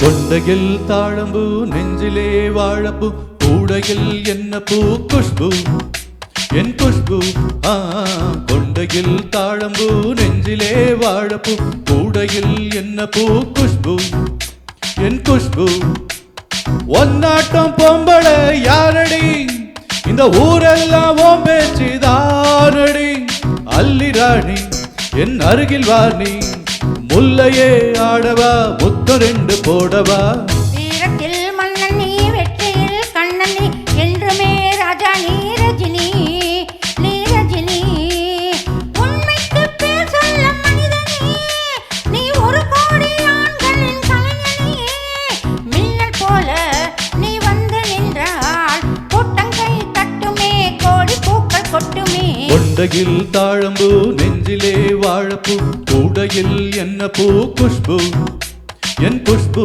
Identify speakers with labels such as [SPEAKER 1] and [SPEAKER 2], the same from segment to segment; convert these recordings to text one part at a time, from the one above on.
[SPEAKER 1] கொண்டையில் தாழம்பூ நெஞ்சிலே வாழப்பூ கூடையில் என்ன பூ குஷ்பு என் குஷ்பு கொண்டையில் தாழம்பூ நெஞ்சிலே வாழப்பூ கூடையில் என்ன பூ குஷ்பு என் குஷ்பு ஒன்னாட்டம் பொம்பள யாரடி இந்த ஊரெல்லாம் ஓம் பேச்சுதானடி அல்லி ராணி என் அருகில் வாணி முல்லையே ஆடவா முத்தம் ரெண்டு போடவா
[SPEAKER 2] வீரத்தில் மன்னன் நீ வெற்றியில் கண்ணன் நீ என்றுமே ராஜா நீரஜினி நீரஜினி உண்மைக்கு பேர் சொல்ல மனிதனே நீ ஒரு கோடி ஆண்களின் கலைஞனே மின்னல் போல நீ வந்து நின்றால் கூட்டங்கை தட்டுமே கோடி பூக்கள் கொட்டுமே
[SPEAKER 1] கொண்டையில் தாழம்பூ நெஞ்சிலே வாழப்பூ கூடையில் என்ன பூ குஷ்பு என் குஷ்பு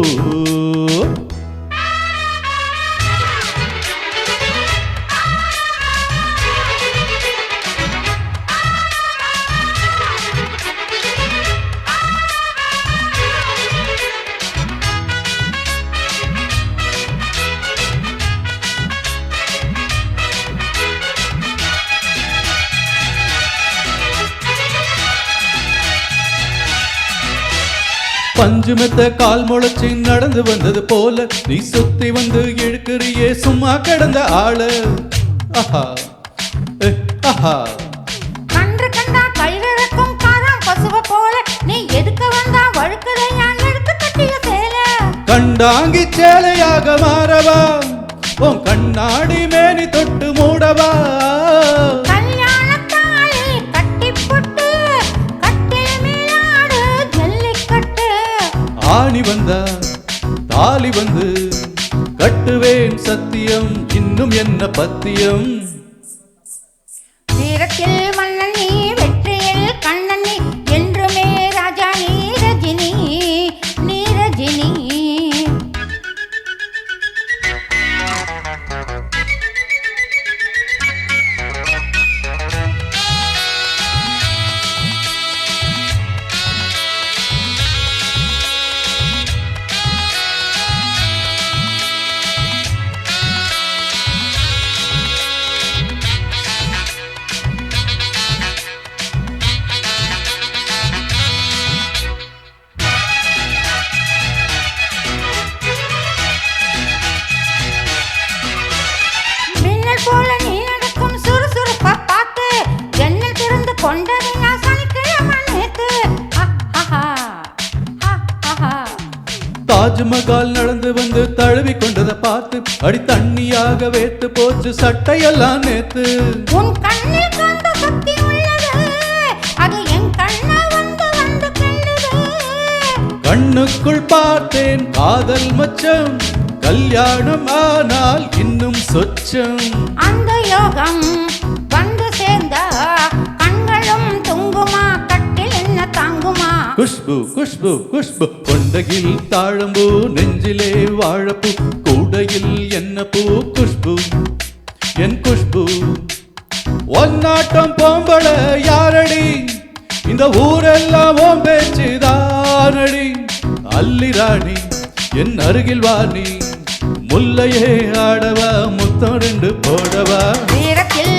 [SPEAKER 1] பஞ்சு மெத்த கால் முளைச்சி நடந்து வந்தது போல நீ சுத்தி வந்து இழுக்கிறியே சும்மா கிடந்த ஆளு ஆஹா ஆஹா
[SPEAKER 2] கன்று கண்டா கயிறிறக்கும் காராம் பசுவ போல நீ எதுக்கு வந்தா வழுக்குதையா எடுத்து கட்டிய சேல
[SPEAKER 1] கண்டாங்கி சேலையாக மாறவா உன் கண்ணாடி மேனி தொட்டு மூடவா ஆணி வந்தா தாலி வந்து கட்டுவேன் சத்தியம் இன்னும் என்ன பத்தியம்
[SPEAKER 2] வீரத்தில் மன்னன் நீ வெற்றியில் கண்ணன் நீ என்றுமே ராஜா நீரஜினி நீரஜினி போல நீ நடக்கும் சுறுசுறுப்பா பார்த்து ஜன்னல் திறந்து கொண்டதையா சனிக்கிழமை நேத்து
[SPEAKER 1] தாஜ்மஹால் நடந்து வந்து தழுவி கொண்டதை பார்த்து அடி தண்ணியாக வேத்து போச்சு சட்டையெல்லாம் நேத்து
[SPEAKER 2] உன் கண்ணில் கண்ட சக்தி உள்ளது அது என் கண்ண வந்து வந்து கண்டது
[SPEAKER 1] கண்ணுக்குள் பார்த்தேன் காதல் மச்சம் கல்யாணம் ஆனால் இன்னும் சொச்சம்
[SPEAKER 2] அந்த யோகம் வந்து சேர்ந்தா கண்களும் தூங்குமா கட்டில் என்ன தாங்குமா
[SPEAKER 1] குஷ்பு குஷ்பு குஷ்பு கொண்டையில் தாழம்பூ நெஞ்சிலே வாழப்பூ கூடையில் என்ன பூ குஷ்பு என் குஷ்பு ஒன்னாட்டம் பொம்பள யாரடி இந்த ஊரெல்லாம் ஓம் பேச்சுதானடி அல்லி ராணி என் அருகில் வாணி முல்லையே ஆடவா முத்தம் ரெண்டு போடவா
[SPEAKER 2] வீரத்தில்